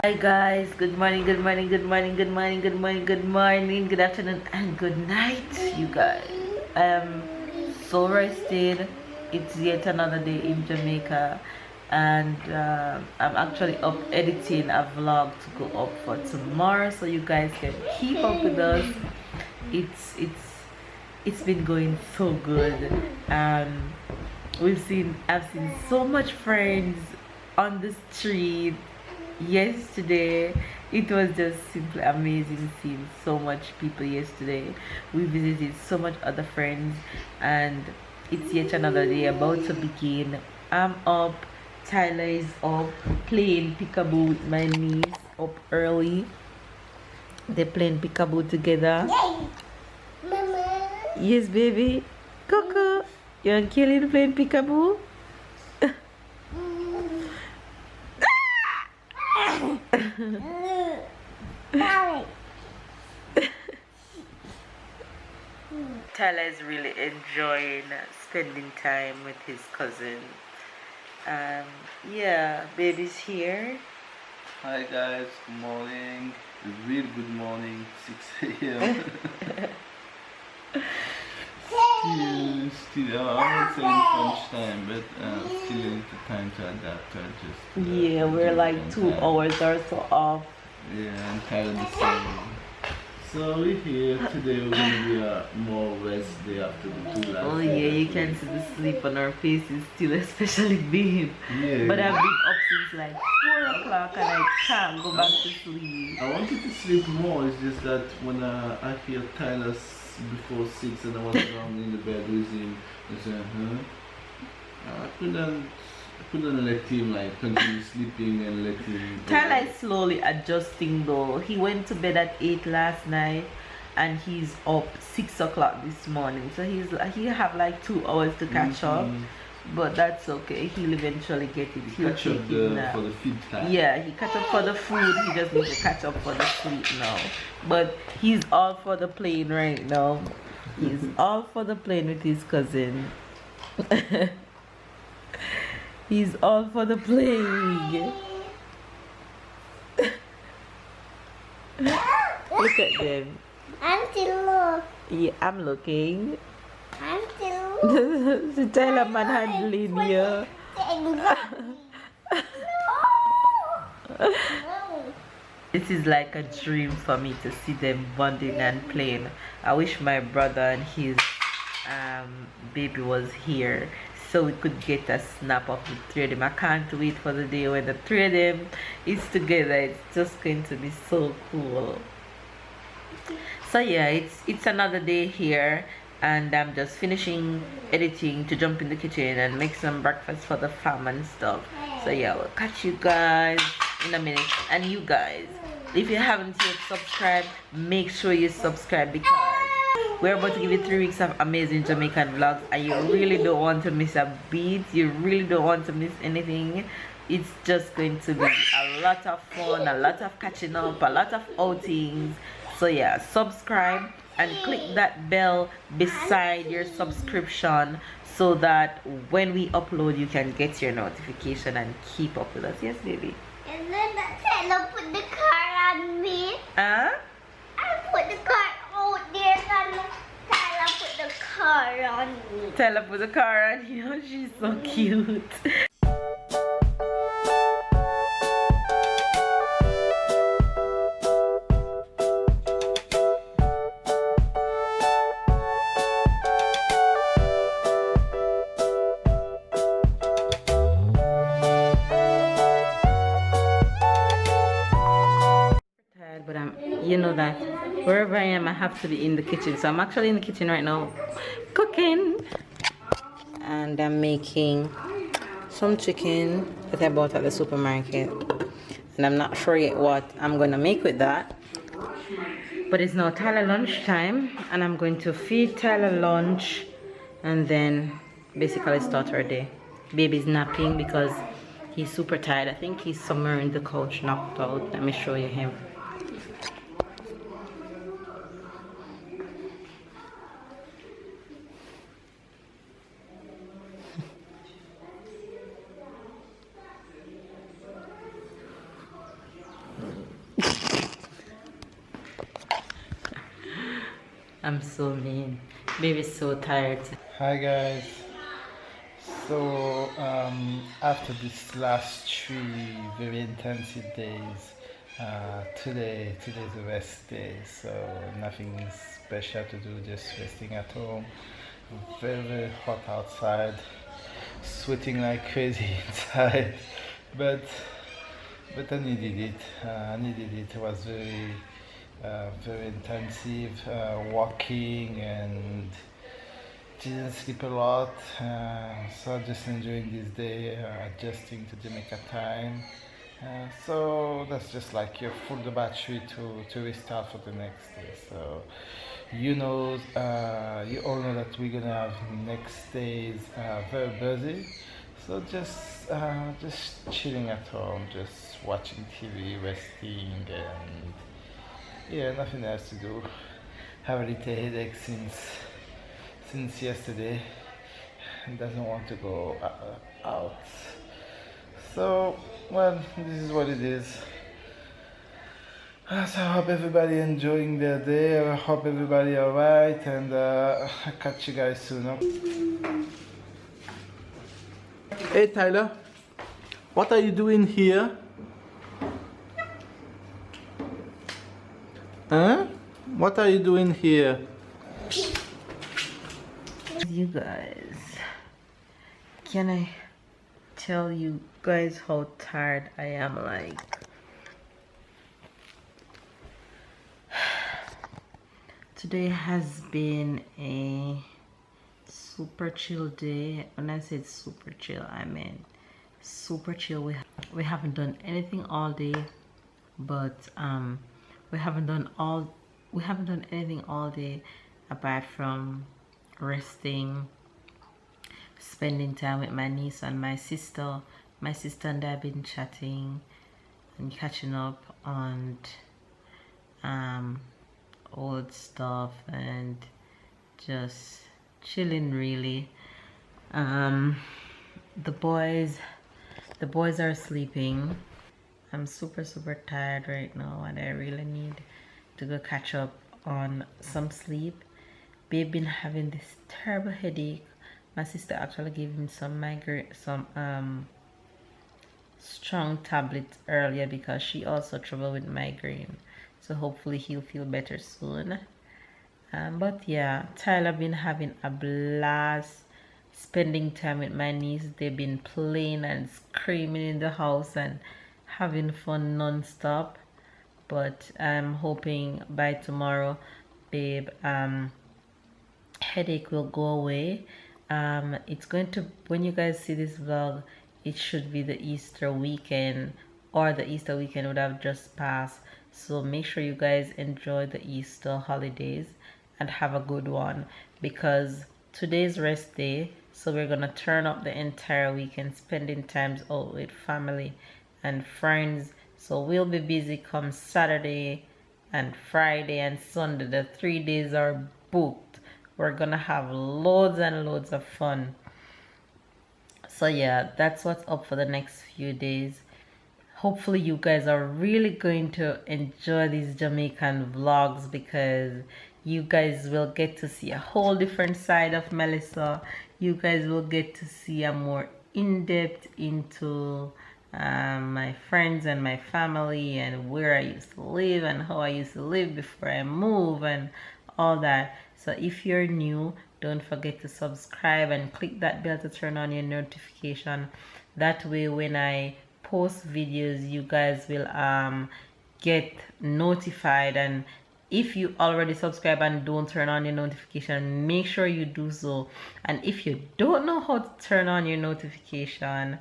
Hi guys, good morning, good morning, good morning, good morning, good morning, good morning, good afternoon, and good night, you guys. I am so rested. It's yet another day in Jamaica, and I'm actually up editing a vlog to go up for tomorrow, so you guys can keep up with us. It's been going so good. I've seen so much friends on the street yesterday. It was just simply amazing seeing so much people yesterday. We visited so much other friends, and it's yet another day about to begin. I'm up, Tyler is up playing peekaboo with my niece up early. They're playing peekaboo together. Yay! Mama. Yes, baby. Coco, you and Kelly playing peekaboo? Tyler is really enjoying spending time with his cousin. Yeah, baby's here. Hi guys, good morning. Real good morning, 6 a.m. still, I won't say it's lunchtime, but still a little time to adapt to adjust. Yeah, we're like 2 hours or so off. Yeah, I'm kind of the same. So we're here today. We're gonna be a more rest day after the 2 last. Oh yeah, you can see the sleep on our faces still, especially babe. Yeah. But I've been up since like 4 o'clock and I can't go back to sleep. I wanted to sleep more. It's just that when I hear Tyler before 6 and I was down in the bed with him, I said, I couldn't let him like continue sleeping and let him. Tyler is slowly adjusting though. He went to bed at 8 last night and he's up 6 o'clock this morning. So he have like 2 hours to catch up. But that's okay. He'll eventually get it. He'll catch up for the feed time. Yeah, he catch up for the food. He just needs to catch up for the sleep now. But he's all for the playing right now. He's all for the playing with his cousin. He's all for the playing. Look at them. I'm still Yeah, I'm looking. I'm still The Tyler manhandling you. This is like a dream for me to see them bonding and playing. I wish my brother and his baby was here so we could get a snap of the three of them. I can't wait for the day when the three of them is together. It's just going to be so cool. So yeah, it's another day here, and I'm just finishing editing to jump in the kitchen and make some breakfast for the fam and stuff. So yeah, we'll catch you guys in a minute. And you guys, if you haven't yet subscribed, make sure you subscribe, because we're about to give you 3 weeks of amazing Jamaican vlogs and you really don't want to miss a beat. You really don't want to miss anything. It's just going to be a lot of fun, a lot of catching up, a lot of outings. So yeah, subscribe and click that bell beside your subscription so that when we upload you can get your notification and keep up with us. Yes, baby. And then Taylor put the car on me. Huh? I put the car out there and Taylor put the car on me. Tyler put the car on you. She's so cute. But you know that wherever I am I have to be in the kitchen, so I'm actually in the kitchen right now cooking, and I'm making some chicken that I bought at the supermarket, and I'm not sure yet what I'm gonna make with that. But it's now Tyler lunch time and I'm going to feed Tyler lunch and then basically start our day. Baby's napping because he's super tired. I think he's somewhere in the couch knocked out. Let me show you him. I'm so mean. Baby's so tired. Hi guys. So after this last 3 very intensive days, today's a rest day. So nothing special to do, just resting at home. Very hot outside, sweating like crazy inside, but I needed it. I needed it. It was very intensive, walking and didn't sleep a lot. So just enjoying this day, adjusting to Jamaica time. So that's just like you full the battery to restart for the next day. So you all know that we're gonna have next days very busy. So just chilling at home, just watching TV, resting, and yeah, nothing else to do. Have a little headache since yesterday and doesn't want to go out. So, well, this is what it is. So I hope everybody enjoying their day. I hope everybody alright, and I'll catch you guys soon. Hey Tyler, what are you doing here? Huh? What are you doing here? You guys, can I tell you guys how tired I am? Like, today has been a super chill day. When I said super chill, I mean super chill. We haven't done anything all day, but we haven't done anything all day apart from resting, spending time with my niece and my sister. My sister and I have been chatting and catching up on old stuff and just chilling really. The boys are sleeping. I'm super tired right now and I really need to go catch up on some sleep. Babe been having this terrible headache. My sister actually gave him some strong tablets earlier because she also struggled with migraine. So hopefully he'll feel better soon. But yeah, Tyler been having a blast spending time with my niece. They've been playing and screaming in the house and having fun non-stop. But I'm hoping by tomorrow, babe, headache will go away. It's going to, when you guys see this vlog, it should be the Easter weekend, or the Easter weekend would have just passed. So make sure you guys enjoy the Easter holidays and have a good one, because today's rest day, so we're gonna turn up the entire weekend spending times out with family and friends. So we'll be busy come Saturday and Friday and Sunday. The 3 days are booked. We're gonna have loads and loads of fun. So yeah, that's what's up for the next few days. Hopefully you guys are really going to enjoy these Jamaican vlogs, because you guys will get to see a whole different side of Melissa. You guys will get to see a more in-depth into my friends and my family and where I used to live and how I used to live before I move and all that. So if you're new, don't forget to subscribe and click that bell to turn on your notification. That way when I post videos, you guys will get notified. And if you already subscribe and don't turn on your notification, make sure you do so. And if you don't know how to turn on your notification,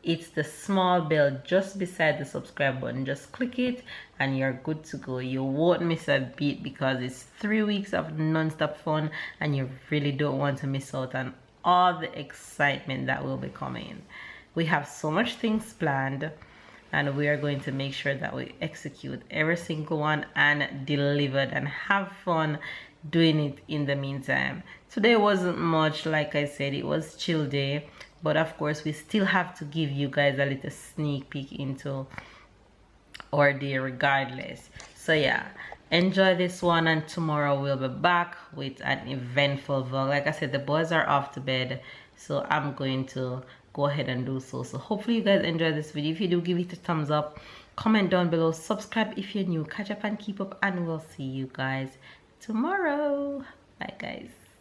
it's the small bell just beside the subscribe button. Just click it and you're good to go. You won't miss a beat, because it's 3 weeks of non-stop fun and you really don't want to miss out on all the excitement that will be coming. We have so much things planned and we are going to make sure that we execute every single one and deliver and have fun doing it in the meantime. Today wasn't much, like I said, it was chill day, but of course we still have to give you guys a little sneak peek into our day regardless. So yeah, enjoy this one, and tomorrow we'll be back with an eventful vlog. Like I said, the boys are off to bed, so I'm going to go ahead and do so. So hopefully you guys enjoy this video. If you do, give it a thumbs up, comment down below, subscribe if you're new, catch up and keep up, and we'll see you guys tomorrow. Bye guys.